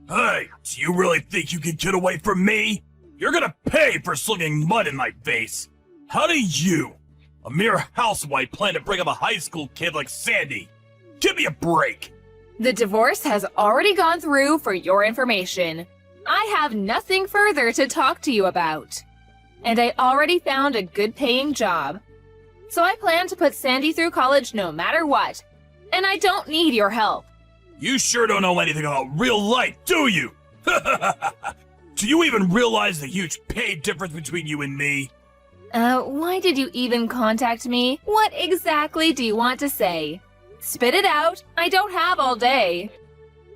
Hey, do you really think you can get away from me? You're gonna pay for slinging mud in my face. How do you, a mere housewife, plan to bring up a high school kid like Sandy? Give me a break. The divorce has already gone through for your information. I have nothing further to talk to you about. And I already found a good paying job. So I plan to put Sandy through college no matter what. And I don't need your help. You sure don't know anything about real life, do you? Do you even realize the huge pay difference between you and me? Why did you even contact me? What exactly do you want to say? Spit it out. I don't have all day.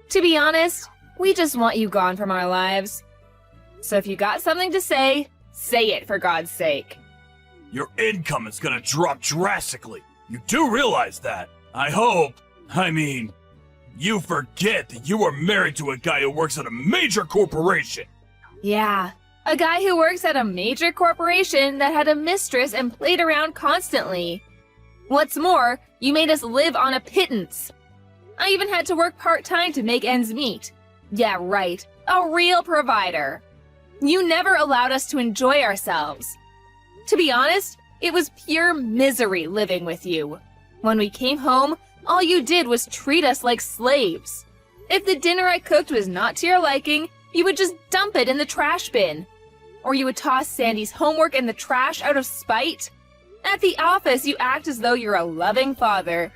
To be honest, we just want you gone from our lives. So if you got something to say it for God's sake. Your income is gonna drop drastically. You do realize that. You forget that you are married to a guy who works at a major corporation. Yeah, a guy who works at a major corporation that had a mistress and played around constantly. What's more, you made us live on a pittance. I even had to work part-time to make ends meet. Yeah, right, a real provider. You never allowed us to enjoy ourselves. To be honest, it was pure misery living with you. When we came home, all you did was treat us like slaves. If the dinner I cooked was not to your liking, you would just dump it in the trash bin. Or you would toss Sandy's homework in the trash out of spite. At the office, you act as though you're a loving father,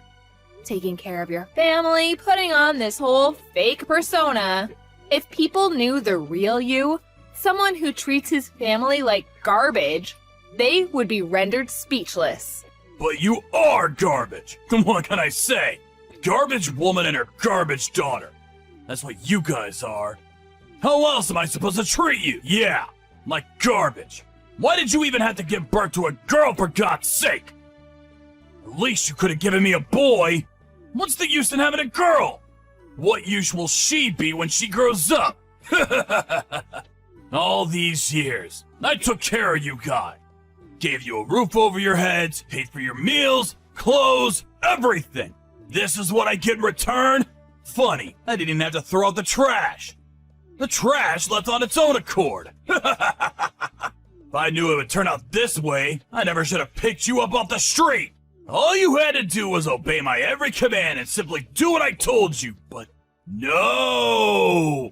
taking care of your family, putting on this whole fake persona. If people knew the real you, someone who treats his family like garbage, they would be rendered speechless. But you are garbage. What can I say? Garbage woman and her garbage daughter. That's what you guys are. How else am I supposed to treat you? Yeah, like garbage. Why did you even have to give birth to a girl, for God's sake? At least you could have given me a boy. What's the use in having a girl? What use will she be when she grows up? All these years, I took care of you guys. Gave you a roof over your heads, paid for your meals, clothes, everything. This is what I get in return? Funny, I didn't even have to throw out the trash. The trash left on its own accord. If I knew it would turn out this way, I never should have picked you up off the street. All you had to do was obey my every command and simply do what I told you, but no!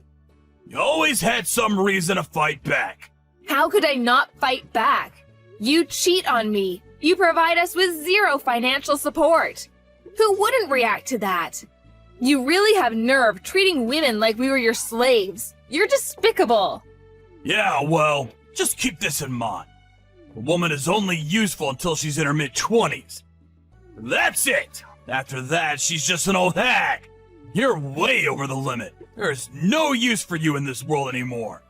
You always had some reason to fight back. How could I not fight back? You cheat on me. You provide us with zero financial support. Who wouldn't react to that? You really have nerve treating women like we were your slaves. You're despicable. Yeah, well, just keep this in mind. A woman is only useful until she's in her mid-20s. That's it! After that, she's just an old hag. You're way over the limit. There's no use for you in this world anymore.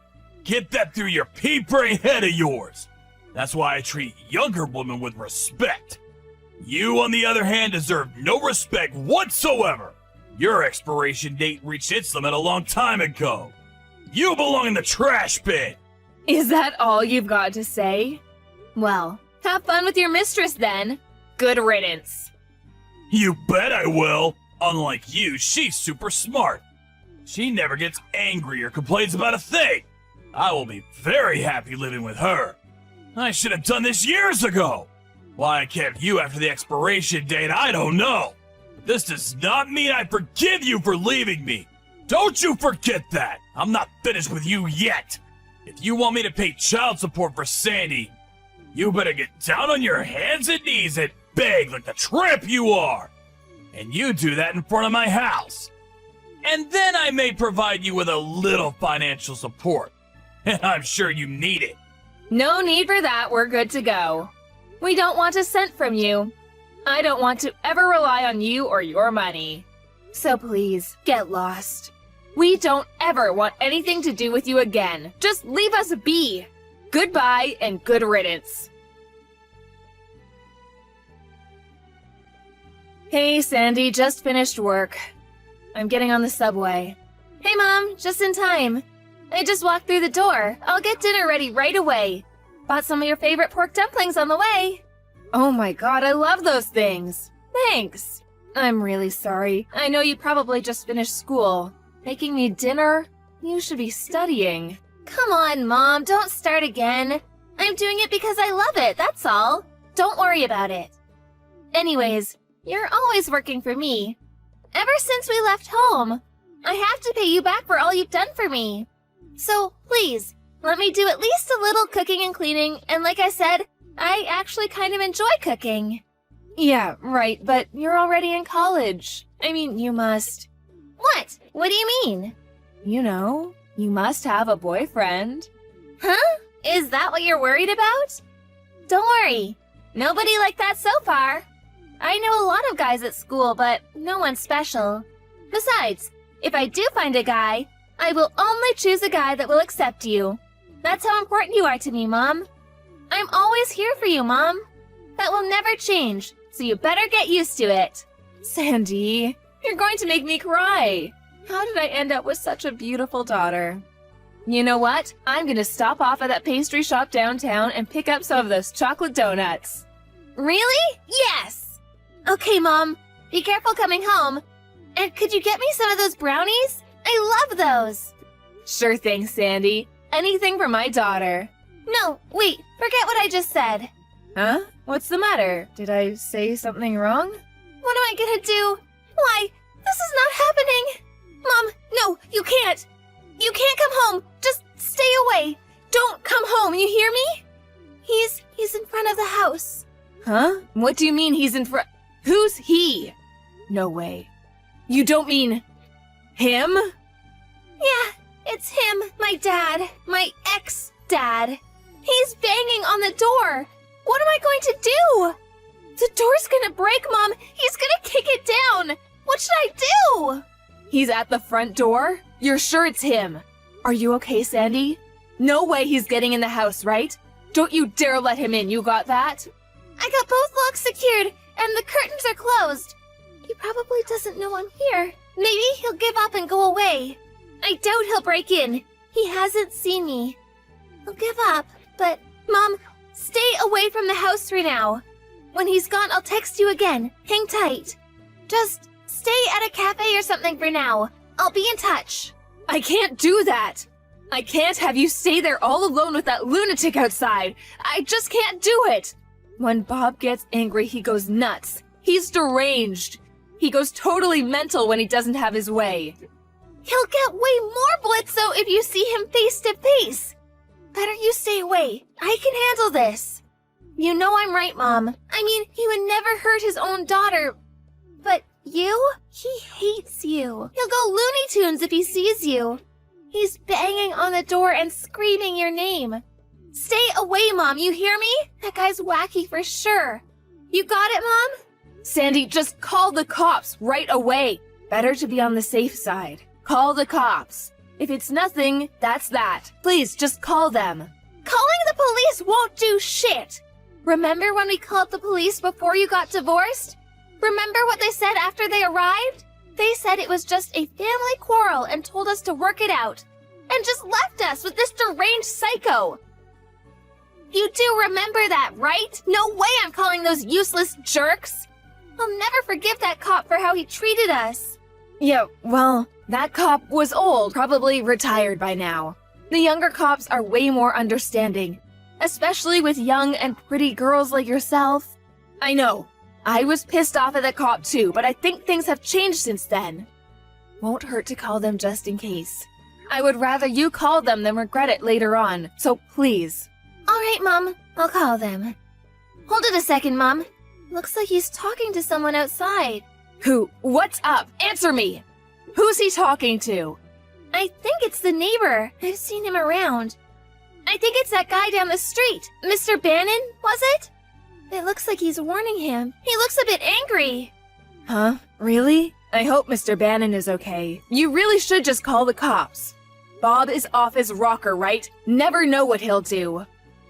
Get that through your pea-brain head of yours. That's why I treat younger women with respect. You, on the other hand, deserve no respect whatsoever. Your expiration date reached its limit a long time ago. You belong in the trash bin. Is that all you've got to say? Well, have fun with your mistress then. Good riddance. You bet I will. Unlike you, she's super smart. She never gets angry or complains about a thing. I will be very happy living with her. I should have done this years ago. Why I kept you after the expiration date, I don't know. This does not mean I forgive you for leaving me. Don't you forget that. I'm not finished with you yet. If you want me to pay child support for Sandy, you better get down on your hands and knees and beg like the tramp you are. And you do that in front of my house. And then I may provide you with a little financial support. And I'm sure you need it. No need for that, we're good to go. We don't want a cent from you. I don't want to ever rely on you or your money. So please, get lost. We don't ever want anything to do with you again. Just leave us be. Goodbye and good riddance. Hey, Sandy, just finished work. I'm getting on the subway. Hey, Mom, just in time. I just walked through the door. I'll get dinner ready right away. Bought some of your favorite pork dumplings on the way. Oh my God, I love those things. Thanks. I'm really sorry. I know you probably just finished school. Making me dinner? You should be studying. Come on, Mom, don't start again. I'm doing it because I love it, that's all. Don't worry about it. Anyways, you're always working for me. Ever since we left home, I have to pay you back for all you've done for me. So, please, let me do at least a little cooking and cleaning, and like I said, I actually kind of enjoy cooking. Yeah, right, but you're already in college. I mean, you must... What? What do you mean? You know, you must have a boyfriend. Huh? Is that what you're worried about? Don't worry. Nobody like that so far. I know a lot of guys at school, but no one special. Besides, if I do find a guy, I will only choose a guy that will accept you. That's how important you are to me, Mom. I'm always here for you, Mom. That will never change, so you better get used to it. Sandy, you're going to make me cry. How did I end up with such a beautiful daughter? You know what? I'm gonna stop off at that pastry shop downtown and pick up some of those chocolate donuts. Really? Yes! Okay, Mom. Be careful coming home. And could you get me some of those brownies? I love those. Sure thing, Sandy. Anything for my daughter. No, wait. Forget what I just said. Huh? What's the matter? Did I say something wrong? What am I gonna do? Why? This is not happening. Mom, no, you can't. You can't come home. Just stay away. Don't come home, you hear me? He's in front of the house. Huh? What do you mean he's in front? Who's he? No way. You don't mean him? Yeah, it's him, my dad, my ex-dad. He's banging on the door. What am I going to do? The door's gonna break, Mom. He's gonna kick it down. What should I do? He's at the front door? You're sure it's him? Are you okay, Sandy? No way he's getting in the house, right? Don't you dare let him in, you got that? I got both locks secured, and the curtains are closed. He probably doesn't know I'm here. Maybe he'll give up and go away. I doubt he'll break in. He hasn't seen me. He'll give up, but Mom, stay away from the house for now. When he's gone, I'll text you again. Hang tight. Just stay at a cafe or something for now. I'll be in touch. I can't do that. I can't have you stay there all alone with that lunatic outside. I just can't do it. When Bob gets angry, he goes nuts. He's deranged. He goes totally mental when he doesn't have his way. He'll get way more Blitzo if you see him face to face. Better you stay away. I can handle this. You know I'm right, Mom. I mean, he would never hurt his own daughter. But you? He hates you. He'll go Looney Tunes if he sees you. He's banging on the door and screaming your name. Stay away, Mom, you hear me? That guy's wacky for sure. You got it, Mom? Sandy, just call the cops right away. Better to be on the safe side. Call the cops. If it's nothing, that's that. Please, just call them. Calling the police won't do shit. Remember when we called the police before you got divorced? Remember what they said after they arrived? They said it was just a family quarrel and told us to work it out. And just left us with this deranged psycho. You do remember that, right? No way I'm calling those useless jerks. I'll never forgive that cop for how he treated us. Yeah, well, that cop was old, probably retired by now. The younger cops are way more understanding, especially with young and pretty girls like yourself. I know. I was pissed off at the cop too, but I think things have changed since then. Won't hurt to call them just in case. I would rather you call them than regret it later on, so please. All right, Mom. I'll call them. Hold it a second, Mom. Looks like he's talking to someone outside. Who? What's up? Answer me! Who's he talking to? I think it's the neighbor. I've seen him around. I think it's that guy down the street. Mr. Bannon, was it? It looks like he's warning him. He looks a bit angry. Huh? Really? I hope Mr. Bannon is okay. You really should just call the cops. Bob is off his rocker, right? Never know what he'll do.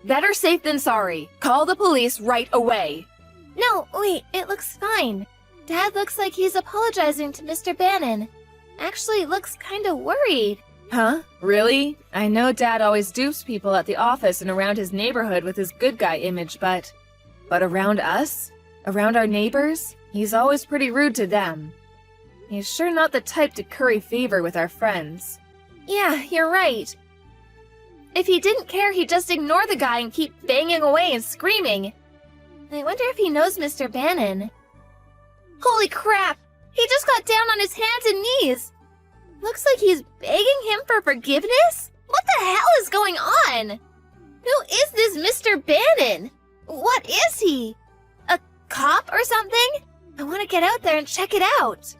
Better safe than sorry. Call the police right away. No, wait, it looks fine. Dad looks like he's apologizing to Mr. Bannon. Actually, looks kinda worried. Huh? Really? I know Dad always dupes people at the office and around his neighborhood with his good guy image, but around us? Around our neighbors? He's always pretty rude to them. He's sure not the type to curry favor with our friends. Yeah, you're right. If he didn't care, he'd just ignore the guy and keep banging away and screaming. I wonder if he knows Mr. Bannon. Holy crap! He just got down on his hands and knees. Looks like he's begging him for forgiveness? What the hell is going on? Who is this Mr. Bannon? What is he? A cop or something? I want to get out there and check it out.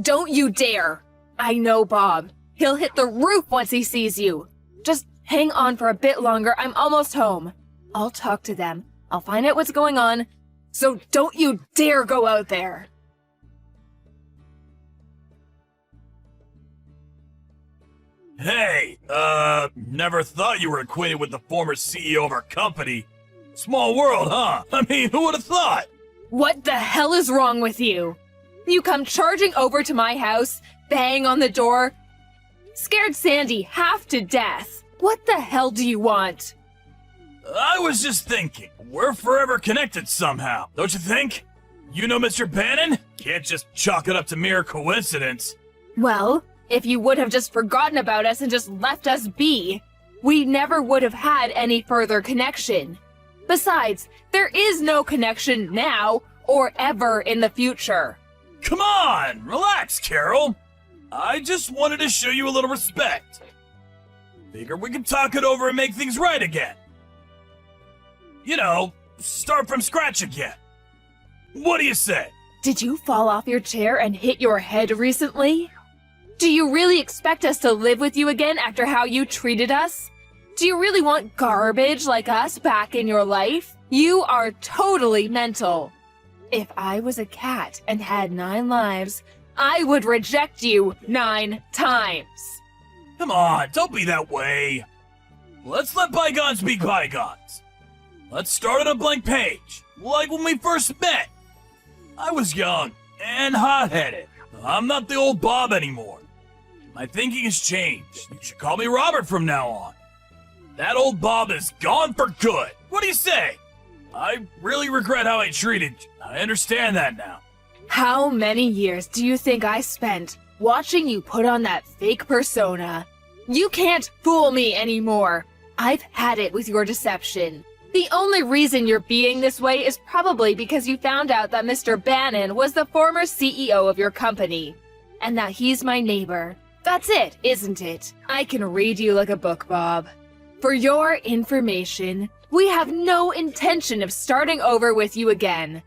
Don't you dare! I know Bob. He'll hit the roof once he sees you. Just hang on for a bit longer. I'm almost home. I'll talk to them. I'll find out what's going on. So don't you dare go out there. Hey, never thought you were acquainted with the former CEO of our company. Small world, huh? I mean, who would have thought? What the hell is wrong with you? You come charging over to my house, bang on the door, scared Sandy half to death. What the hell do you want? I was just thinking, we're forever connected somehow, don't you think? You know Mr. Bannon? Can't just chalk it up to mere coincidence. Well, if you would have just forgotten about us and just left us be, we never would have had any further connection. Besides, there is no connection now or ever in the future. Come on, relax, Carol. I just wanted to show you a little respect. Figure we can talk it over and make things right again. You know, start from scratch again. What do you say? Did you fall off your chair and hit your head recently? Do you really expect us to live with you again after how you treated us? Do you really want garbage like us back in your life? You are totally mental. If I was a cat and had 9 lives, I would reject you 9 times. Come on, don't be that way. Let's let bygones be bygones. Let's start on a blank page, like when we first met. I was young and hot-headed. I'm not the old Bob anymore. My thinking has changed. You should call me Robert from now on. That old Bob is gone for good. What do you say? I really regret how I treated you. I understand that now. How many years do you think I spent watching you put on that fake persona? You can't fool me anymore. I've had it with your deception. The only reason you're being this way is probably because you found out that Mr. Bannon was the former CEO of your company, and that he's my neighbor. That's it, isn't it? I can read you like a book, Bob. For your information, we have no intention of starting over with you again.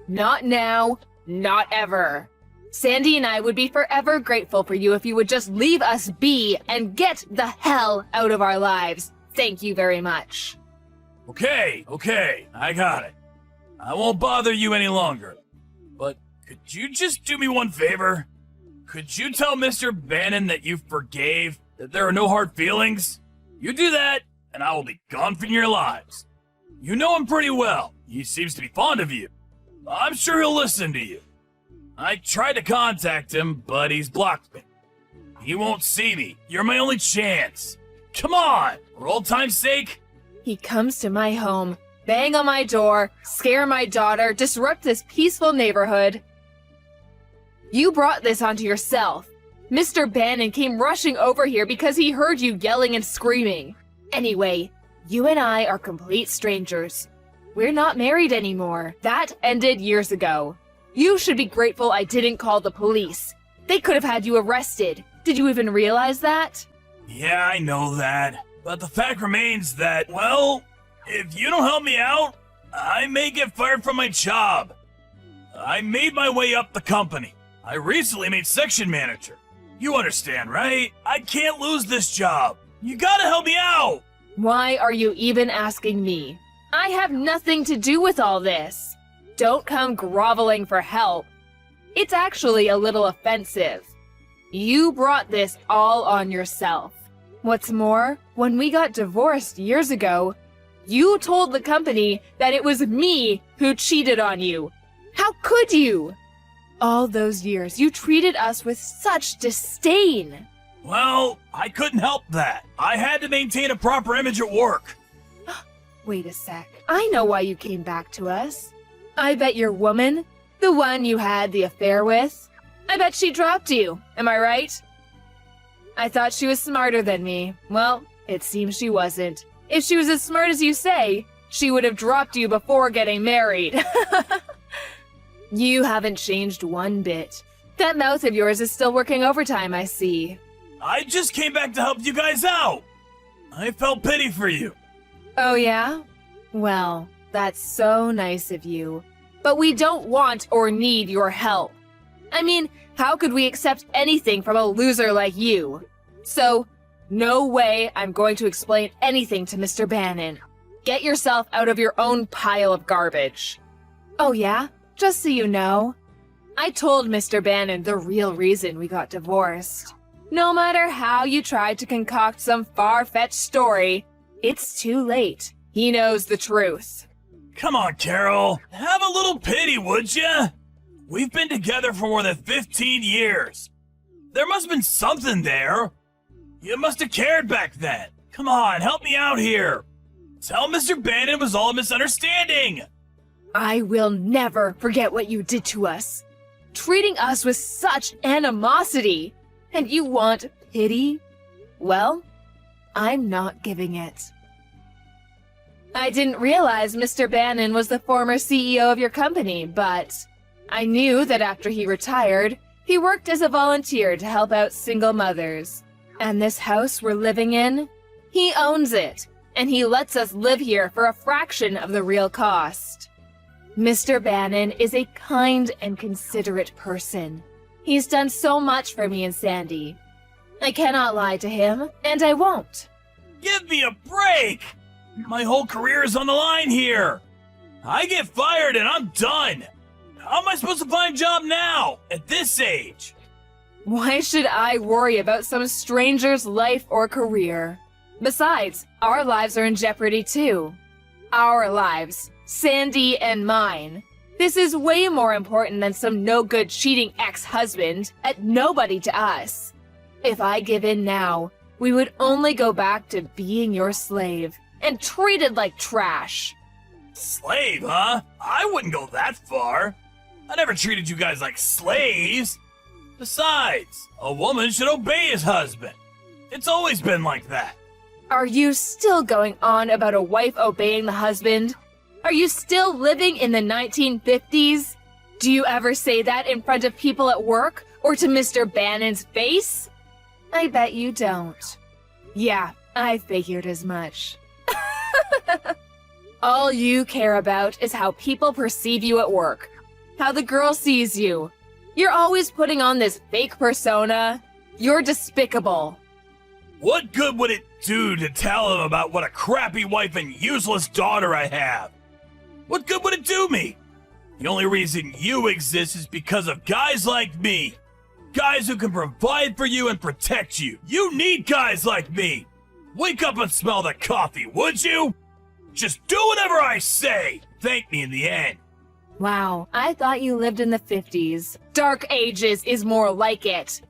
Not now, not ever. Sandy and I would be forever grateful for you if you would just leave us be and get the hell out of our lives. Thank you very much. Okay, I got it. I won't bother you any longer. But could you just do me one favor? Could you tell Mr. Bannon that you forgave, that there are no hard feelings? You do that, and I will be gone from your lives. You know him pretty well. He seems to be fond of you. I'm sure he'll listen to you. I tried to contact him, but he's blocked me. He won't see me. You're my only chance. Come on, for old time's sake. He comes to my home, bang on my door, scare my daughter, disrupt this peaceful neighborhood. You brought this onto yourself. Mr. Bannon came rushing over here because he heard you yelling and screaming. Anyway, you and I are complete strangers. We're not married anymore. That ended years ago. You should be grateful I didn't call the police. They could have had you arrested. Did you even realize that? Yeah, I know that. But the fact remains that, well, if you don't help me out, I may get fired from my job. I made my way up the company. I recently made section manager. You understand, right? I can't lose this job. You gotta help me out. Why are you even asking me? I have nothing to do with all this. Don't come groveling for help. It's actually a little offensive. You brought this all on yourself. What's more, when we got divorced years ago, you told the company that it was me who cheated on you. How could you? All those years, you treated us with such disdain. Well, I couldn't help that. I had to maintain a proper image at work. Wait a sec. I know why you came back to us. I bet your woman, the one you had the affair with, I bet she dropped you. Am I right? I thought she was smarter than me. Well, it seems she wasn't. If she was as smart as you say, she would have dropped you before getting married. You haven't changed one bit. That mouth of yours is still working overtime, I see. I just came back to help you guys out. I felt pity for you. Oh yeah? Well, that's so nice of you. But we don't want or need your help. I mean, how could we accept anything from a loser like you? So, no way I'm going to explain anything to Mr. Bannon. Get yourself out of your own pile of garbage. Oh yeah? Just so you know, I told Mr. Bannon the real reason we got divorced. No matter how you tried to concoct some far-fetched story, it's too late. He knows the truth. Come on, Carol. Have a little pity, would ya? We've been together for more than 15 years. There must have been something there. You must have cared back then. Come on, help me out here. Tell Mr. Bannon it was all a misunderstanding. I will never forget what you did to us. Treating us with such animosity. And you want pity? Well, I'm not giving it. I didn't realize Mr. Bannon was the former CEO of your company, but I knew that after he retired, he worked as a volunteer to help out single mothers. And this house we're living in, he owns it, and he lets us live here for a fraction of the real cost. Mr. Bannon is a kind and considerate person. He's done so much for me and Sandy. I cannot lie to him, and I won't. Give me a break! My whole career is on the line here. I get fired and I'm done. How am I supposed to find a job now, at this age? Why should I worry about some stranger's life or career? Besides, our lives are in jeopardy too. Our lives, Sandy and mine. This is way more important than some no-good cheating ex-husband, at nobody to us. If I give in now, we would only go back to being your slave, and treated like trash. Slave, huh? I wouldn't go that far. I never treated you guys like slaves. Besides, a woman should obey his husband. It's always been like that. Are you still going on about a wife obeying the husband? Are you still living in the 1950s? Do you ever say that in front of people at work or to Mr. Bannon's face? I bet you don't. Yeah, I figured as much. All you care about is how people perceive you at work, how the girl sees you. You're always putting on this fake persona. You're despicable. What good would it do to tell him about what a crappy wife and useless daughter I have? What good would it do me? The only reason you exist is because of guys like me. Guys who can provide for you and protect you. You need guys like me. Wake up and smell the coffee, would you? Just do whatever I say. Thank me in the end. Wow, I thought you lived in the 50s. Dark Ages is more like it.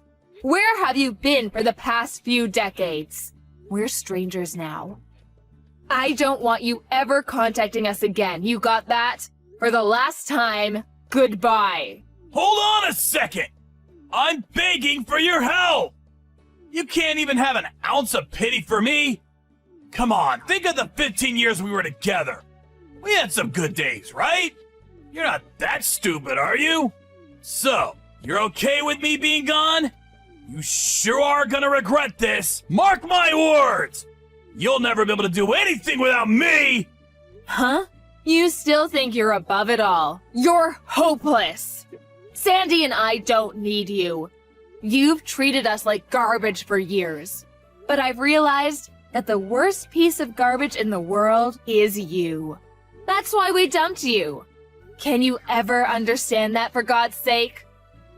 Where have you been for the past few decades? We're strangers now. I don't want you ever contacting us again. You got that? For the last time, goodbye. Hold on a second. I'm begging for your help. You can't even have an ounce of pity for me. Come on, think of the 15 years we were together. We had some good days, right? You're not that stupid, are you? So, you're okay with me being gone? You sure are gonna regret this. Mark my words! You'll never be able to do anything without me! Huh? You still think you're above it all. You're hopeless. Sandy and I don't need you. You've treated us like garbage for years. But I've realized that the worst piece of garbage in the world is you. That's why we dumped you. Can you ever understand that, for God's sake?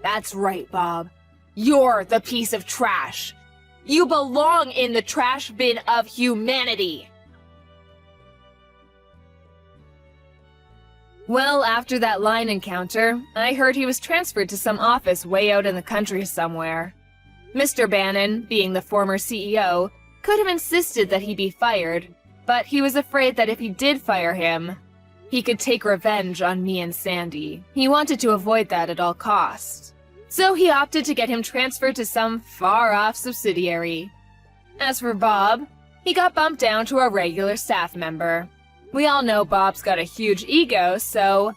That's right, Bob. You're the piece of trash. You belong in the trash bin of humanity. Well, after that line encounter, I heard he was transferred to some office way out in the country somewhere. Mr. Bannon, being the former CEO, could have insisted that he be fired, but he was afraid that if he did fire him, he could take revenge on me and Sandy. He wanted to avoid that at all costs. So he opted to get him transferred to some far-off subsidiary. As for Bob, he got bumped down to a regular staff member. We all know Bob's got a huge ego, so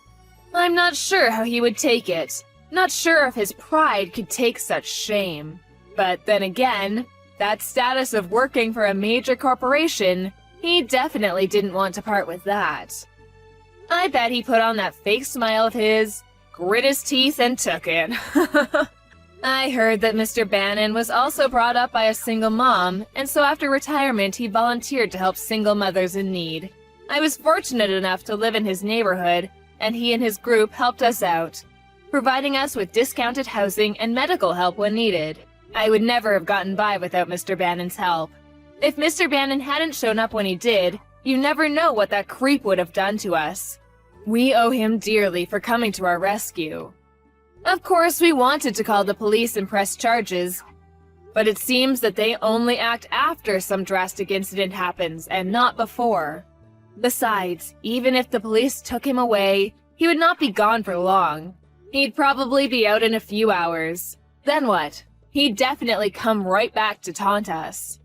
I'm not sure how he would take it. Not sure if his pride could take such shame. But then again, that status of working for a major corporation, he definitely didn't want to part with that. I bet he put on that fake smile of his, grit his teeth, and took it. I heard that Mr. Bannon was also brought up by a single mom, and so after retirement he volunteered to help single mothers in need. I was fortunate enough to live in his neighborhood, and he and his group helped us out, providing us with discounted housing and medical help when needed. I would never have gotten by without Mr. Bannon's help. If Mr. Bannon hadn't shown up when he did, you never know what that creep would have done to us. We owe him dearly for coming to our rescue. Of course, we wanted to call the police and press charges, but it seems that they only act after some drastic incident happens and not before. Besides, even if the police took him away, he would not be gone for long. He'd probably be out in a few hours. Then what? He'd definitely come right back to taunt us.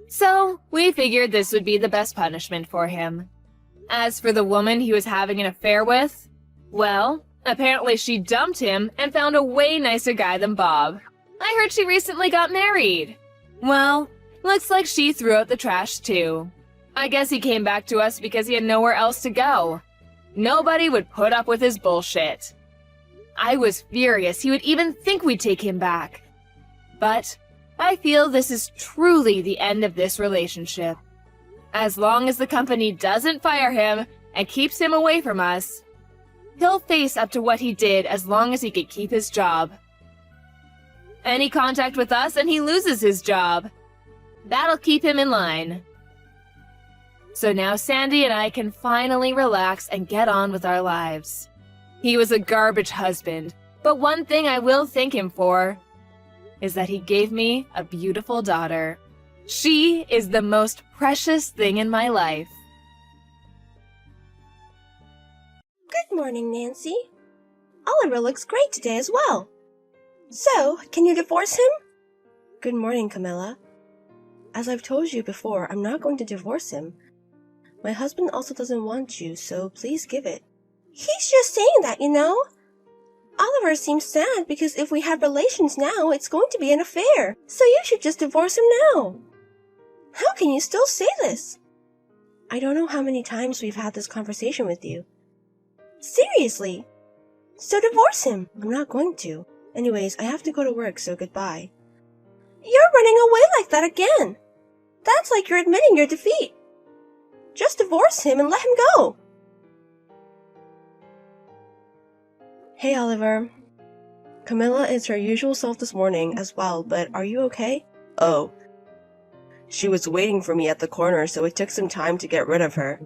So, we figured this would be the best punishment for him. As for the woman he was having an affair with, well, apparently she dumped him and found a way nicer guy than Bob. I heard she recently got married. Well, looks like she threw out the trash too. I guess he came back to us because he had nowhere else to go. Nobody would put up with his bullshit. I was furious he would even think we'd take him back. But I feel this is truly the end of this relationship. As long as the company doesn't fire him and keeps him away from us, he'll face up to what he did as long as he could keep his job. Any contact with us and he loses his job. That'll keep him in line. So now Sandy and I can finally relax and get on with our lives. He was a garbage husband, but one thing I will thank him for is that he gave me a beautiful daughter. She is the most precious thing in my life. Good morning, Nancy. Oliver looks great today as well. So, can you divorce him? Good morning, Camilla. As I've told you before, I'm not going to divorce him. My husband also doesn't want you, so please give it. He's just saying that, you know. Oliver seems sad because if we have relations now, it's going to be an affair. So you should just divorce him now. How can you still say this? I don't know how many times we've had this conversation with you. Seriously. So divorce him. I'm not going to. Anyways, I have to go to work, so goodbye. You're running away like that again. That's like you're admitting your defeat. Just divorce him and let him go. Hey, Oliver. Camilla is her usual self this morning as well, but are you okay? Oh. She was waiting for me at the corner, so it took some time to get rid of her.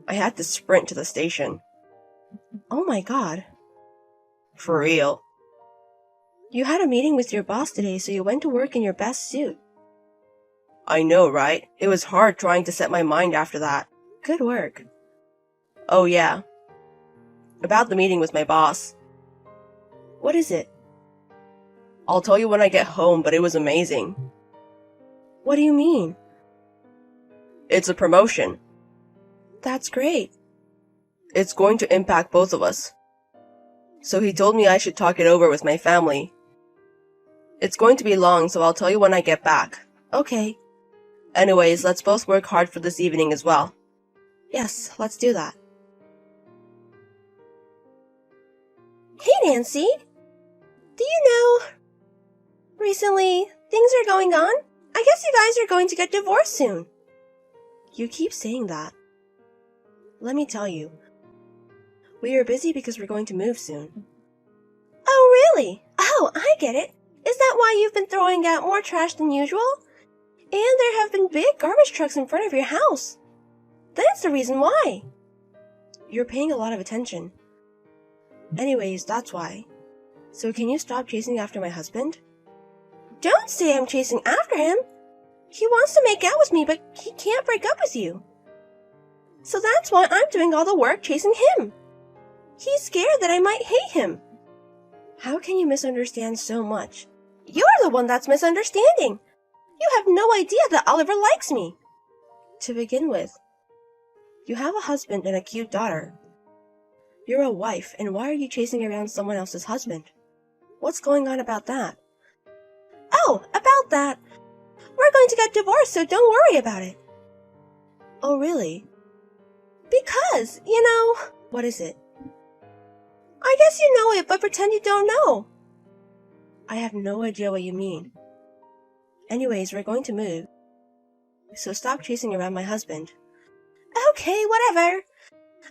I had to sprint to the station. Oh my god. For real. You had a meeting with your boss today, so you went to work in your best suit. I know, right? It was hard trying to set my mind after that. Good work. Oh yeah. About the meeting with my boss. What is it? I'll tell you when I get home, but it was amazing. What do you mean? It's a promotion. That's great. It's going to impact both of us. So he told me I should talk it over with my family. It's going to be long, so I'll tell you when I get back. Okay. Anyways, let's both work hard for this evening as well. Yes, let's do that. Hey, Nancy. Do you know, recently, things are going on? I guess you guys are going to get divorced soon. You keep saying that. Let me tell you. We are busy because we're going to move soon. Oh, really? Oh, I get it. Is that why you've been throwing out more trash than usual? And there have been big garbage trucks in front of your house. That's the reason why. You're paying a lot of attention. Anyways, that's why. So can you stop chasing after my husband? Don't say I'm chasing after him. He wants to make out with me, but he can't break up with you. So that's why I'm doing all the work chasing him. He's scared that I might hate him. How can you misunderstand so much? You're the one that's misunderstanding. You have no idea that Oliver likes me. To begin with, you have a husband and a cute daughter. You're a wife, and why are you chasing around someone else's husband? What's going on about that? Oh, about that. We're going to get divorced, so don't worry about it. Oh, really? Because, what is it? I guess you know it, but pretend you don't know. I have no idea what you mean. Anyways, we're going to move. So stop chasing around my husband. Okay, whatever.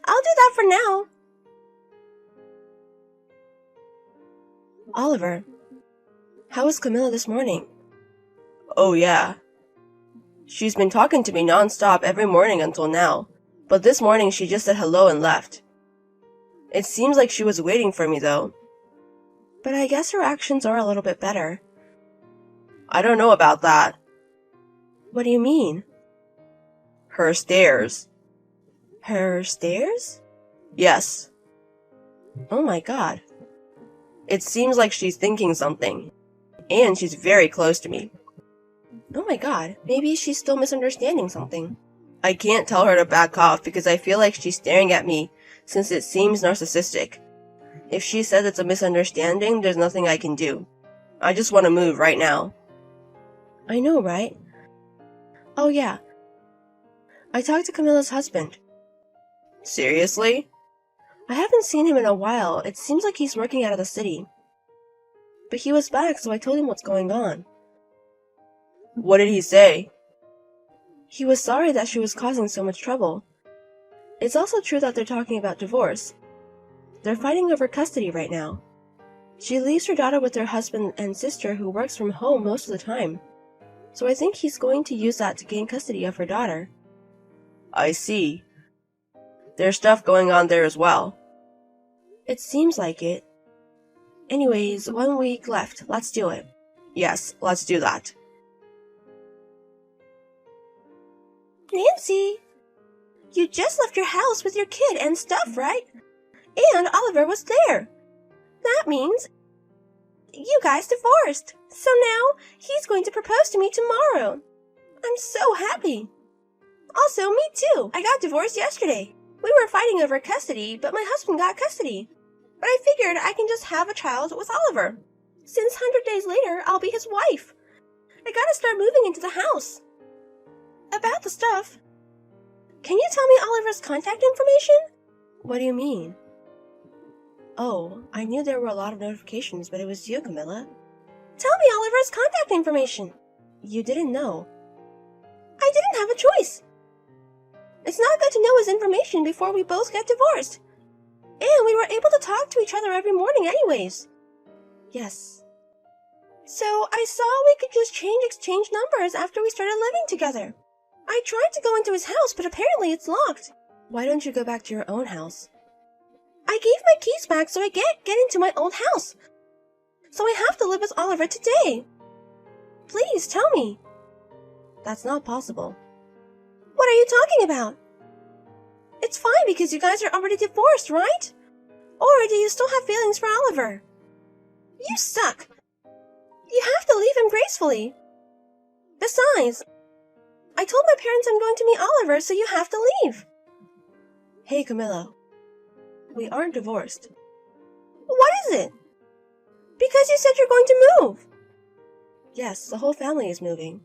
I'll do that for now. Oliver, how was Camilla this morning? Oh yeah. She's been talking to me non-stop every morning until now, but this morning she just said hello and left. It seems like she was waiting for me though. But I guess her actions are a little bit better. I don't know about that. What do you mean? Her stares. Her stares? Yes. Oh my god. It seems like she's thinking something. And she's very close to me. Oh my god, maybe she's still misunderstanding something. I can't tell her to back off because I feel like she's staring at me since it seems narcissistic. If she says it's a misunderstanding, there's nothing I can do. I just want to move right now. I know, right? Oh yeah. I talked to Camilla's husband. Seriously? I haven't seen him in a while. It seems like he's working out of the city. But he was back, so I told him what's going on. What did he say? He was sorry that she was causing so much trouble. It's also true that they're talking about divorce. They're fighting over custody right now. She leaves her daughter with her husband and sister who works from home most of the time. So I think he's going to use that to gain custody of her daughter. I see. There's stuff going on there as well. It seems like it. Anyways, 1 week left. Let's do it. Yes, let's do that. Nancy! You just left your house with your kid and stuff, right? And Oliver was there. That means you guys divorced. So now he's going to propose to me tomorrow. I'm so happy. Also, me too. I got divorced yesterday. We were fighting over custody, but my husband got custody. But I figured I can just have a child with Oliver. Since 100 days later, I'll be his wife. I gotta start moving into the house. About the stuff. Can you tell me Oliver's contact information? What do you mean? Oh, I knew there were a lot of notifications, but it was you, Camilla. Tell me Oliver's contact information. You didn't know. I didn't have a choice. It's not good to know his information before we both get divorced. And we were able to talk to each other every morning anyways. Yes. So I saw we could just exchange numbers after we started living together. I tried to go into his house, but apparently it's locked. Why don't you go back to your own house? I gave my keys back so I can't get into my old house. So I have to live with Oliver today. Please tell me. That's not possible. What are you talking about? It's fine because you guys are already divorced, right? Or do you still have feelings for Oliver? You suck. You have to leave him gracefully. Besides, I told my parents I'm going to meet Oliver, so you have to leave. Hey, Camilla. We aren't divorced. What is it? Because you said you're going to move. Yes, the whole family is moving.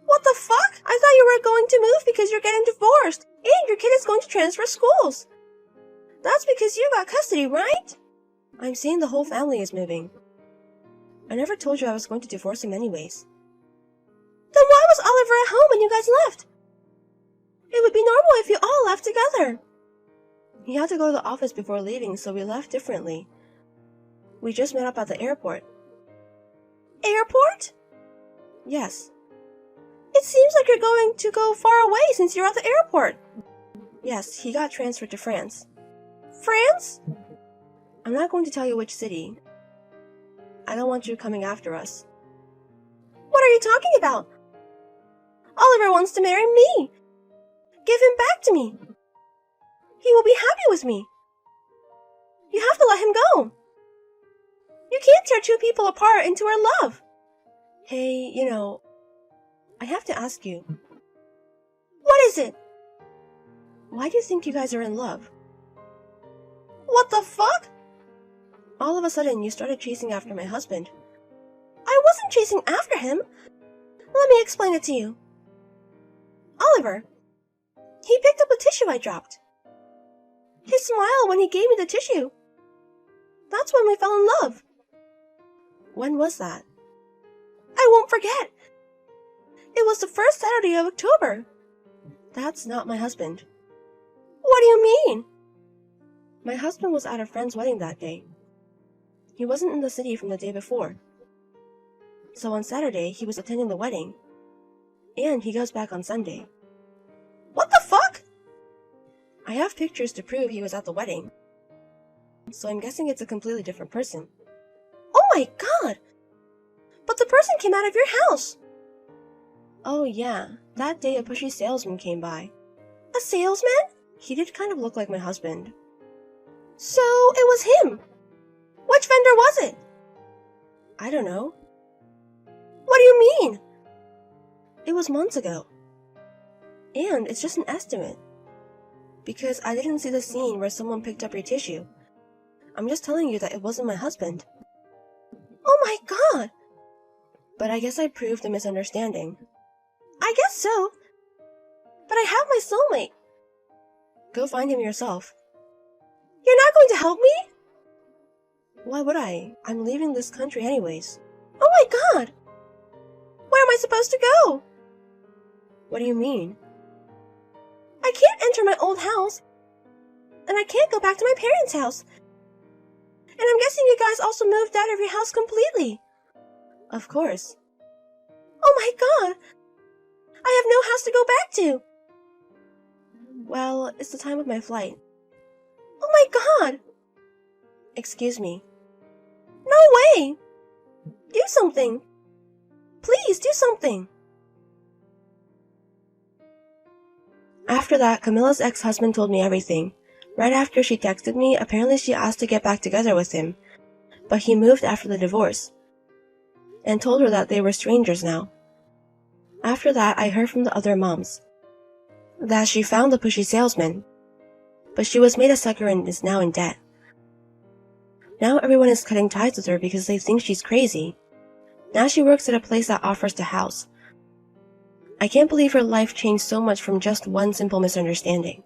What the fuck? I thought you were going to move because you're getting divorced, and your kid is going to transfer schools. That's because you got custody, right? I'm saying the whole family is moving. I never told you I was going to divorce him anyways. Then why was Oliver at home when you guys left? It would be normal if you all left together. He had to go to the office before leaving, so we left differently. We just met up at the airport. Airport? Yes. It seems like you're going to go far away since you're at the airport. Yes, he got transferred to France. France? I'm not going to tell you which city. I don't want you coming after us. What are you talking about? Oliver wants to marry me. Give him back to me. He will be happy with me. You have to let him go. You can't tear two people apart into our love. Hey, I have to ask you. What is it? Why do you think you guys are in love? What the fuck? All of a sudden, you started chasing after my husband. I wasn't chasing after him. Let me explain it to you. Oliver, he picked up the tissue I dropped. His smile when he gave me the tissue. That's when we fell in love. When was that? I won't forget. It was the first Saturday of October. That's not my husband. What do you mean? My husband was at a friend's wedding that day. He wasn't in the city from the day before. So on Saturday, he was attending the wedding. And he goes back on Sunday. What the fuck? I have pictures to prove he was at the wedding. So I'm guessing it's a completely different person. Oh my god! But the person came out of your house! Oh yeah, that day a pushy salesman came by. A salesman? He did kind of look like my husband. So it was him! Which vendor was it? I don't know. What do you mean? It was months ago. And it's just an estimate. Because I didn't see the scene where someone picked up your tissue. I'm just telling you that it wasn't my husband. Oh my god! But I guess I proved the misunderstanding. I guess so. But I have my soulmate. Go find him yourself. You're not going to help me? Why would I? I'm leaving this country anyways. Oh my god! Where am I supposed to go? What do you mean? I can't enter my old house. And I can't go back to my parents' house. And I'm guessing you guys also moved out of your house completely. Of course. Oh my god! I have no house to go back to. Well, it's the time of my flight. Oh my god! Excuse me. No way! Do something! Please, do something! After that, Camilla's ex-husband told me everything. Right after she texted me, apparently she asked to get back together with him. But he moved after the divorce. And told her that they were strangers now. After that, I heard from the other moms. That she found the pushy salesman. But she was made a sucker and is now in debt. Now everyone is cutting ties with her because they think she's crazy. Now she works at a place that offers to house. I can't believe her life changed so much from just one simple misunderstanding.